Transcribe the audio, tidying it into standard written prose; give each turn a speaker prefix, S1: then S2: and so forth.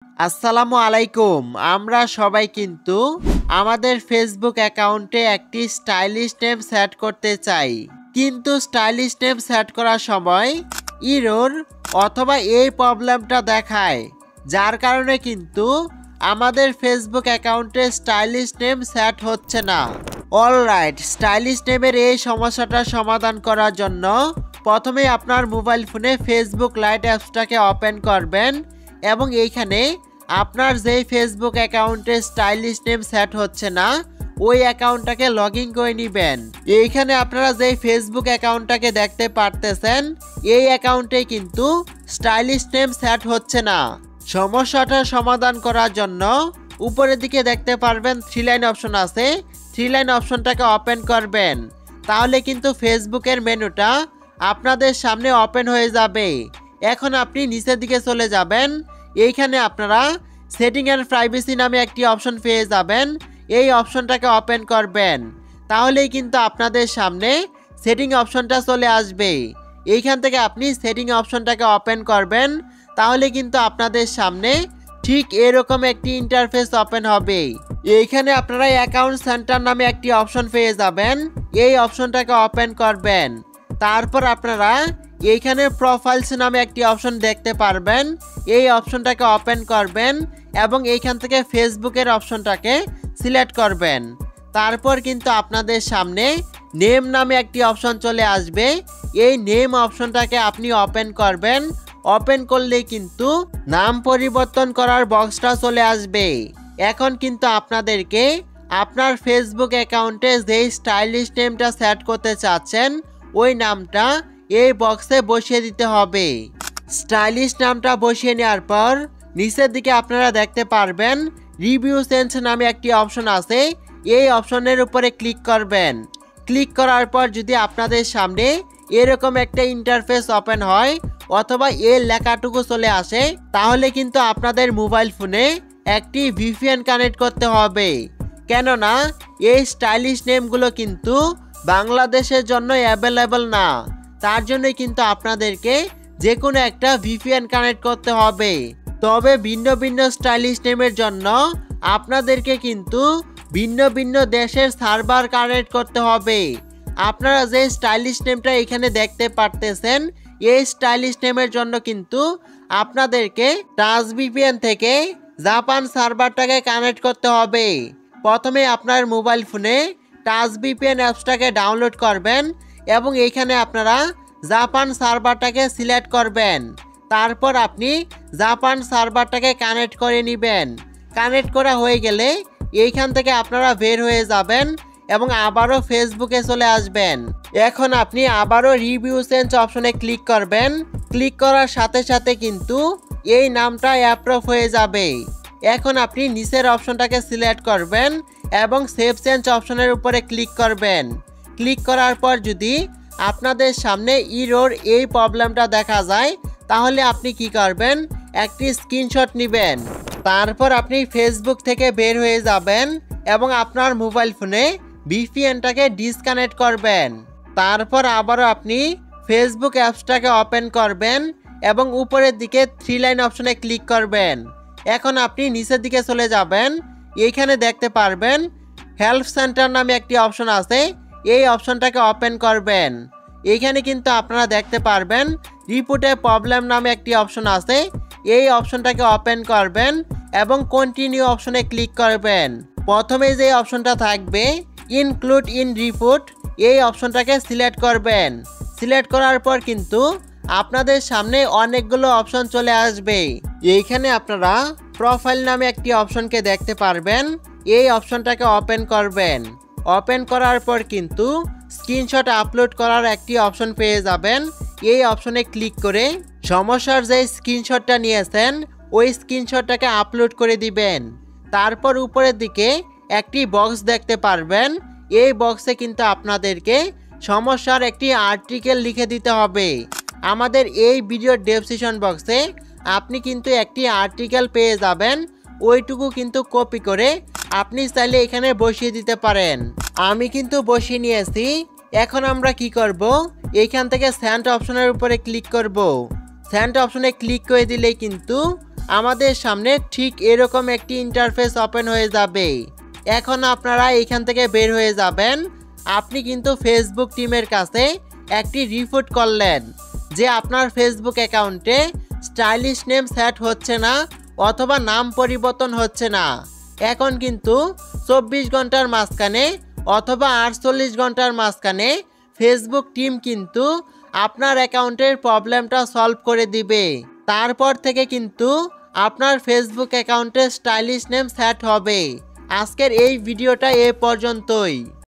S1: আসসালামু আলাইকুম। আমরা সবাই কিন্তু আমাদের ফেসবুক অ্যাকাউন্টে একটি স্টাইলিশ নেম সেট করতে চাই, কিন্তু স্টাইলিশ নেম সেট করার সময় এরর অথবা এই প্রবলেমটা দেখায়, যার কারণে কিন্তু আমাদের ফেসবুক অ্যাকাউন্টে স্টাইলিশ নেম সেট হচ্ছে না। অলরাইট, স্টাইলিশ নেমের এই সমস্যাটার সমাধান করার জন্য প্রথমে আপনার মোবাইল ফোনে ফেসবুক লাইট অ্যাপসটাকে ওপেন করবেন এবং এইখানে আপনার যেই ফেসবুক অ্যাকাউন্টে স্টাইলিশ নেম সেট হচ্ছে না ওই অ্যাকাউন্টটাকে লগ ইন করে নেবেন। এইখানে আপনারা যেই ফেসবুক অ্যাকাউন্টটাকে দেখতে পারতেছেন এই অ্যাকাউন্টে কিন্তু স্টাইলিশ নেম সেট হচ্ছে না। সমস্যাটার সমাধান করার জন্য উপরের দিকে দেখতে পারবেন 3 লাইন অপশন আছে, 3 লাইন অপশনটাকে ওপেন করবেন, তাহলে কিন্তু ফেসবুকের মেনুটা আপনাদের সামনে ওপেন হয়ে যাবে। এখন আপনি নিচের দিকে চলে যাবেন, এইখানে আপনারা সেটিং অ্যান্ড প্রাইভেসি নামে একটি অপশন পেয়ে যাবেন, এই অপশনটাকে ওপেন করবেন, তাহলেই কিন্তু আপনাদের সামনে সেটিং অপশনটা চলে আসবে। এইখান থেকে আপনি সেটিং অপশনটাকে ওপেন করবেন, তাহলে কিন্তু আপনাদের সামনে ঠিক এরকম একটি ইন্টারফেস ওপেন হবে। এইখানে আপনারা অ্যাকাউন্ট সেন্টার নামে একটি অপশন পেয়ে যাবেন, এই অপশনটাকে ওপেন করবেন। তারপর আপনারা এইখানে প্রোফাইলস নামে একটি অপশন দেখতে পারবেন, এই অপশনটাকে ওপেন করবেন এবং এইখান থেকে ফেসবুকের অপশনটাকে সিলেক্ট করবেন। তারপর কিন্তু আপনাদের সামনে নেম নামে একটি অপশন চলে আসবে, এই নেম অপশনটাকে আপনি ওপেন করবেন। ওপেন করলেই কিন্তু নাম পরিবর্তন করার বক্সটা চলে আসবে। এখন কিন্তু আপনাদেরকে আপনার ফেসবুক অ্যাকাউন্টে যেই স্টাইলিশ নেমটা সেট করতে চাচ্ছেন ওই নামটা এই বক্সে বসিয়ে দিতে হবে। স্টাইলিশ নামটা বসিয়ে নেওয়ার পর নিচের দিকে আপনারা দেখতে পারবেন রিভিউ চেঞ্জ নামে একটি অপশন আছে, এই অপশনের উপরে ক্লিক করবেন। ক্লিক করার পর যদি আপনাদের সামনে এরকম একটা ইন্টারফেস ওপেন হয় অথবা এর লেখাটুকু চলে আসে, তাহলে কিন্তু আপনাদের মোবাইল ফোনে একটি ভিপিএন কানেক্ট করতে হবে, কেননা এই স্টাইলিশ নেমগুলো কিন্তু বাংলাদেশের জন্য অ্যাভেলেবল না। তার জন্যই কিন্তু আপনাদেরকে যে কোনো একটা ভিপিএন কানেক্ট করতে হবে। তবে ভিন্ন ভিন্ন স্টাইলিশ নেমের জন্য আপনাদেরকে কিন্তু ভিন্ন ভিন্ন দেশের সার্ভার কানেক্ট করতে হবে। আপনারা যে স্টাইলিশ নেমটা এখানে দেখতে পারতেছেন এই স্টাইলিশ নেমের জন্য কিন্তু আপনাদেরকে টাচ ভিপিএন থেকে জাপান সার্ভারটাকে কানেক্ট করতে হবে। প্রথমে আপনার মোবাইল ফোনে টাচ ভিপিএন অ্যাপসটাকে ডাউনলোড করবেন এবং এইখানে আপনারা জাপান সার্ভারটাকে সিলেক্ট করবেন। তারপর আপনি জাপান সার্ভারটাকে কানেক্ট করে নেবেন। কানেক্ট করা হয়ে গেলে এইখান থেকে আপনারা বের হয়ে যাবেন এবং আবারও ফেসবুকে চলে আসবেন। এখন আপনি আবারও রিভিউ চেঞ্জ অপশনে ক্লিক করবেন। ক্লিক করার সাথে সাথে কিন্তু এই নামটা অ্যাপ্রুভ হয়ে যাবে। এখন আপনি নিচের অপশনটাকে সিলেক্ট করবেন এবং সেভ চেঞ্জ অপশনের উপরে ক্লিক করবেন। ক্লিক করার পর যদি আপনাদের সামনে এরর এই প্রবলেমটা দেখা যায়, তাহলে আপনি কি করবেন, একটি স্ক্রিনশট নেবেন। তারপর আপনি ফেসবুক থেকে বের হয়ে যাবেন এবং আপনার মোবাইল ফোনে ভিপিএনটাকে ডিসকানেক্ট করবেন। তারপর আবারও আপনি ফেসবুক অ্যাপসটাকে ওপেন করবেন এবং উপরের দিকে 3 লাইন অপশনে ক্লিক করবেন। এখন আপনি নিচের দিকে চলে যাবেন, এইখানে দেখতে পারবেন হেল্প সেন্টার নামে একটি অপশন আছে, এই অপশনটাকে ওপেন করবেন। এইখানে কিন্তু আপনারা দেখতে পারবেন রিপোর্ট এ প্রবলেম নামে একটি অপশন আছে, এই অপশনটাকে ওপেন করবেন এবং কন্টিনিউ অপশনে ক্লিক করবেন। প্রথমে যে অপশনটা থাকবে ইনক্লুড ইন রিপোর্ট, এই অপশনটাকে সিলেক্ট করবেন। সিলেক্ট করার পর কিন্তু আপনাদের সামনে অনেকগুলো অপশন চলে আসবে। এইখানে আপনারা প্রোফাইল নামে একটি অপশনকে দেখতে পারবেন, এই অপশনটাকে ওপেন করবেন। ওপেন করার পর কিন্তু স্ক্রিনশট আপলোড করার একটি অপশন পেয়ে যাবেন, এই অপশনে ক্লিক করে সমস্যার যে স্ক্রিনশটটা নিয়েছেন ওই স্ক্রিনশটটাকে আপলোড করে দিবেন। তারপর উপরের দিকে একটি বক্স দেখতে পারবেন, এই বক্সে কিন্তু আপনাদেরকে সমস্যার একটি আর্টিকেল লিখে দিতে হবে। আমাদের এই ভিডিওর ডেসক্রিপশন বক্সে আপনি কিন্তু একটি আর্টিকেল পেয়ে যাবেন, ওইটুকু কিন্তু কপি করে আপনি চাইলে এখানে বসিয়ে দিতে পারেন। আমি কিন্তু বসিয়ে নিয়েছি। এখন আমরা কি করব, এইখান থেকে সেন্ড অপশনের উপরে ক্লিক করব। সেন্ড অপশনে ক্লিক করে দিলেই কিন্তু আমাদের সামনে ঠিক এরকম একটি ইন্টারফেস ওপেন হয়ে যাবে। এখন আপনারা এখান থেকে বের হয়ে যাবেন। আপনি কিন্তু ফেসবুক টিমের কাছে একটি রিপোর্ট করলেন যে আপনার ফেসবুক অ্যাকাউন্টে স্টাইলিশ নেম সেট হচ্ছে না অথবা নাম পরিবর্তন হচ্ছে না। এখন কিন্তু 24 ঘন্টার মাঝখানে অথবা 48 ঘন্টার মাঝখানে ফেসবুক টিম কিন্তু আপনার অ্যাকাউন্টের প্রবলেমটা সলভ করে দিবে। তারপর থেকে কিন্তু আপনার ফেসবুক অ্যাকাউন্টে স্টাইলিশ নেম সেট হবে। আজকের এই ভিডিওটা এ পর্যন্তই।